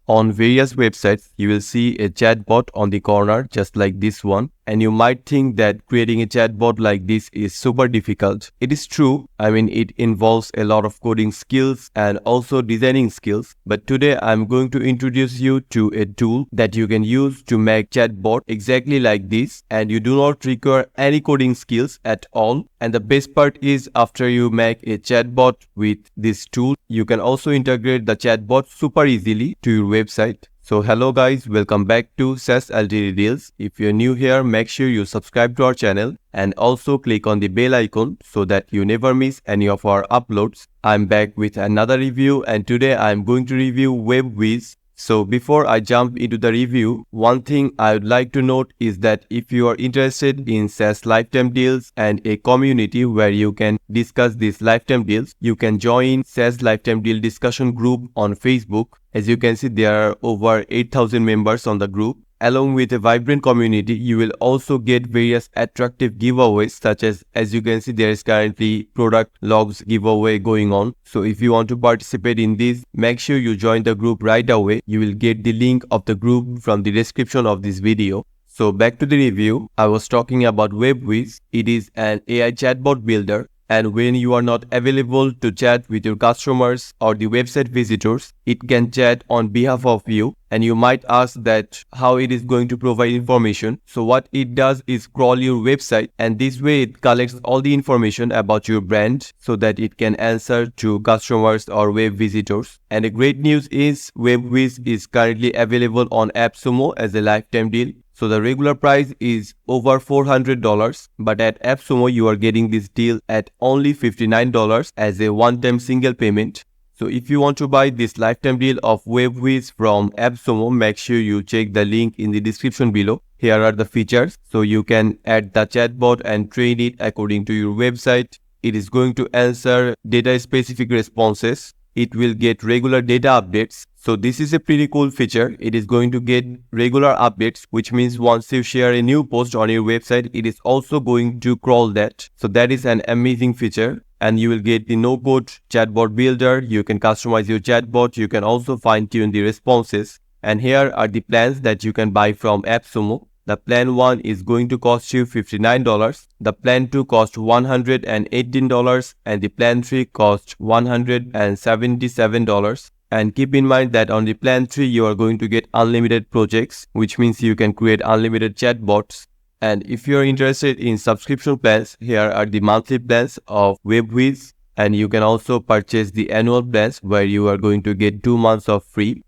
On various websites, you will see a chatbot on the corner just like this one. And you might think that creating a chatbot like this is super difficult. It is true. It involves a lot of coding skills and also designing skills. But today I'm going to introduce you to a tool that you can use to make chatbot exactly like this. And you do not require any coding skills at all. And the best part is, after you make a chatbot with this tool, you can also integrate the chatbot super easily to your website. So hello guys, welcome back to SaaS LTD Deals. If you're new here, make sure you subscribe to our channel and also click on the bell icon so that you never miss any of our uploads. I'm back with another review, and today I'm going to review WebWhiz. So before I jump into the review, one thing I would like to note is that if you are interested in SaaS lifetime deals and a community where you can discuss these lifetime deals, you can join SaaS lifetime deal discussion group on Facebook. As you can see, there are over 8,000 members on the group. Along with a vibrant community, you will also get various attractive giveaways, such as you can see, there is currently product logs giveaway going on. So if you want to participate in this, make sure you join the group right away. You will get the link of the group from the description of this video. So back to the review. I was talking about WebWhiz. It is an AI chatbot builder. And when you are not available to chat with your customers or the website visitors, it can chat on behalf of you. And you might ask that how it is going to provide information. So what it does is crawl your website, and this way it collects all the information about your brand so that it can answer to customers or web visitors. And the great news is WebWhiz is currently available on Appsumo as a lifetime deal. So the regular price is over $400, but at Appsumo you are getting this deal at only $59 as a one-time single payment. So if you want to buy this lifetime deal of WebWhiz from Appsumo, make sure you check the link in the description below. Here are the features. So you can add the chatbot and train it according to your website. It is going to answer data-specific responses. It will get regular data updates. So this is a pretty cool feature. It is going to get regular updates, which means once you share a new post on your website, it is also going to crawl that. So that is an amazing feature. And you will get the no-code chatbot builder. You can customize your chatbot. You can also fine-tune the responses. And here are the plans that you can buy from Appsumo. The plan 1 is going to cost you $59. The plan 2 costs $118, and the plan 3 costs $177. And keep in mind that on the plan 3 you are going to get unlimited projects, which means you can create unlimited chatbots. And if you are interested in subscription plans, here are the monthly plans of WebWhiz, and you can also purchase the annual plans where you are going to get 2 months of free.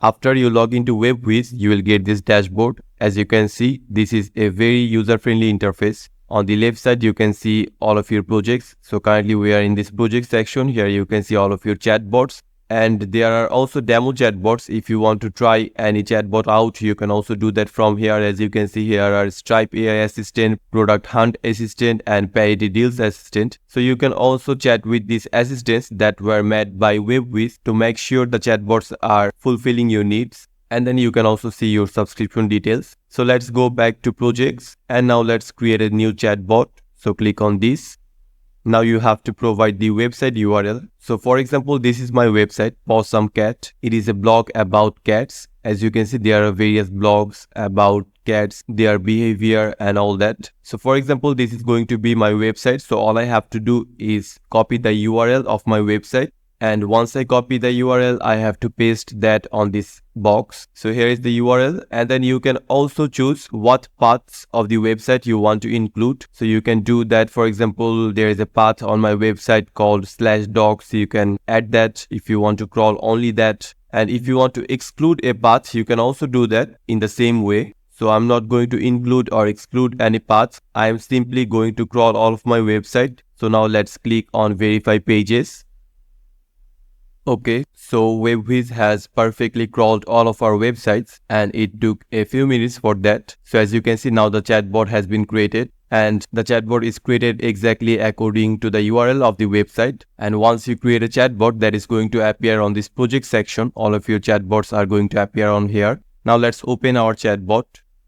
After you log into WebWhiz, you will get this dashboard. As you can see, this is a very user-friendly interface. On the left side, you can see all of your projects. So currently we are in this project section. Here you can see all of your chatbots. And there are also demo chatbots. If you want to try any chatbot out, you can also do that from here. As you can see, here are Stripe AI Assistant, Product Hunt Assistant, and Parity Deals Assistant. So you can also chat with these assistants that were made by WebWhiz to make sure the chatbots are fulfilling your needs. And then you can also see your subscription details. So let's go back to projects, and now let's create a new chatbot. So click on this. Now you have to provide the website URL. So for example, this is my website, 𝗗𝗶𝘀𝗂𝗺𝗃. It is a blog about cats. As you can see, there are various blogs about cats, their behavior and all that. So for example, this is going to be my website. So all I have to do is copy the URL of my website. And once I copy the URL, I have to paste that on this box. So here is the URL, and then you can also choose what parts of the website you want to include. So you can do that. For example, there is a path on my website called /docs. So you can add that if you want to crawl only that. And if you want to exclude a path, you can also do that in the same way. So I'm not going to include or exclude any paths. I am simply going to crawl all of my website. So now let's click on verify pages. Okay, so WebWhiz has perfectly crawled all of our websites, and it took a few minutes for that. So as you can see, now the chatbot has been created, and the chatbot is created exactly according to the URL of the website. And once you create a chatbot, that is going to appear on this project section. All of your chatbots are going to appear on here. Now let's open our chatbot.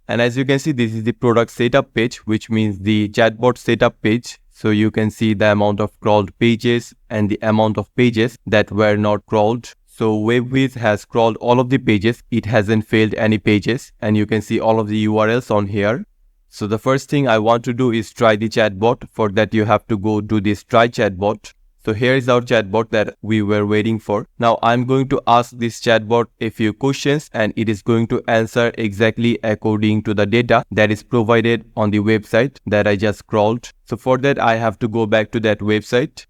And as you can see, this is the product setup page, which means the chatbot setup page. So you can see the amount of crawled pages and the amount of pages that were not crawled. So WebWhiz has crawled all of the pages. It hasn't failed any pages, and you can see all of the URLs on here. So the first thing I want to do is try the chatbot. For that, you have to go to this try chatbot. So here is our chatbot that we were waiting for. Now I'm going to ask this chatbot a few questions, and it is going to answer exactly according to the data that is provided on the website that I just crawled. So for that, I have to go back to that website.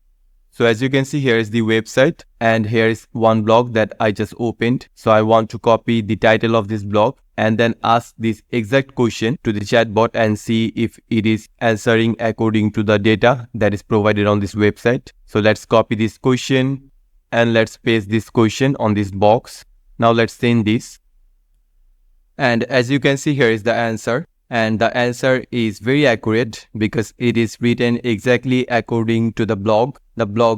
So as you can see, here is the website, and here is one blog that I just opened. So I want to copy the title of this blog and then ask this exact question to the chatbot and see if it is answering according to the data that is provided on this website. So let's copy this question and let's paste this question on this box. Now let's send this. And as you can see, here is the answer. And the answer is very accurate because it is written exactly according to the blog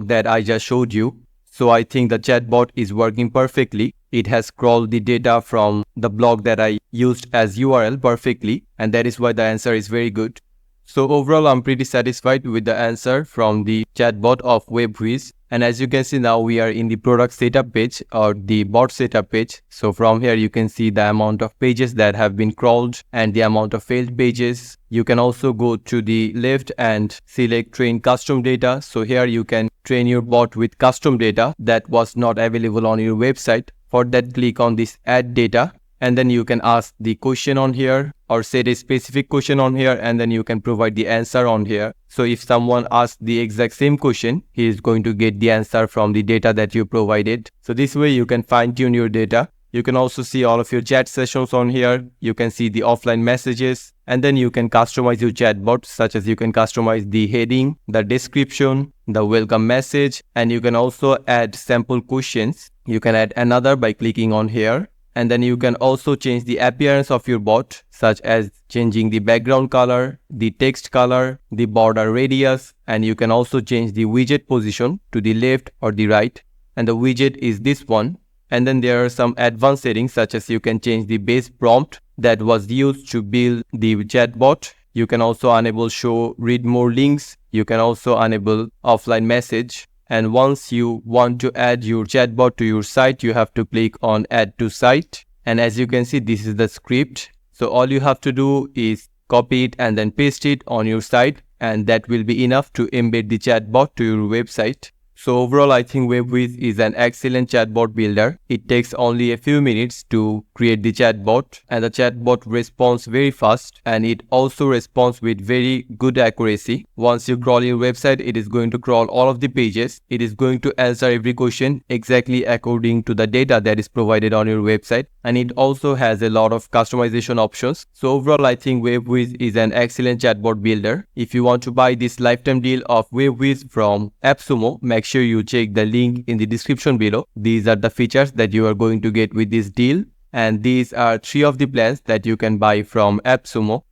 that I just showed you. So I think the chatbot is working perfectly. It has crawled the data from the blog that I used as URL perfectly, and that is why the answer is very good. So overall, I'm pretty satisfied with the answer from the chatbot of WebWhiz. And as you can see, now we are in the product setup page or the bot setup page. So from here, you can see the amount of pages that have been crawled and the amount of failed pages. You can also go to the left and select train custom data. So here you can train your bot with custom data that was not available on your website. For that, click on this add data. And then you can ask the question on here or set a specific question on here, and then you can provide the answer on here. So if someone asks the exact same question, he is going to get the answer from the data that you provided. So this way you can fine tune your data. You can also see all of your chat sessions on here. You can see the offline messages, and then you can customize your chatbot, such as you can customize the heading, the description, the welcome message, and you can also add sample questions. You can add another by clicking on here. And then you can also change the appearance of your bot, such as changing the background color, the text color, the border radius, and you can also change the widget position to the left or the right. And the widget is this one. And then there are some advanced settings, such as you can change the base prompt that was used to build the chatbot. You can also enable show read more links. You can also enable offline message. And once you want to add your chatbot to your site, you have to click on add to site. And as you can see, this is the script. So all you have to do is copy it and then paste it on your site, and that will be enough to embed the chatbot to your website. So overall, I think WebWhiz is an excellent chatbot builder. It takes only a few minutes to create the chatbot, and the chatbot responds very fast, and it also responds with very good accuracy. Once you crawl your website, it is going to crawl all of the pages. It is going to answer every question exactly according to the data that is provided on your website, and it also has a lot of customization options. So overall, I think WebWhiz is an excellent chatbot builder. If you want to buy this lifetime deal of WebWhiz from Appsumo, make sure you check the link in the description below. These are the features that you are going to get with this deal, and these are 3 of the plans that you can buy from Appsumo.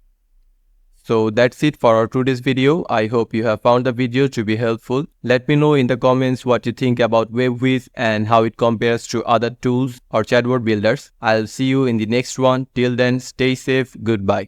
So that's it for our today's video. I hope you have found the video to be helpful. Let me know in the comments what you think about WebWhiz and how it compares to other tools or chatbot builders. I'll see you in the next one. Till then, stay safe. Goodbye.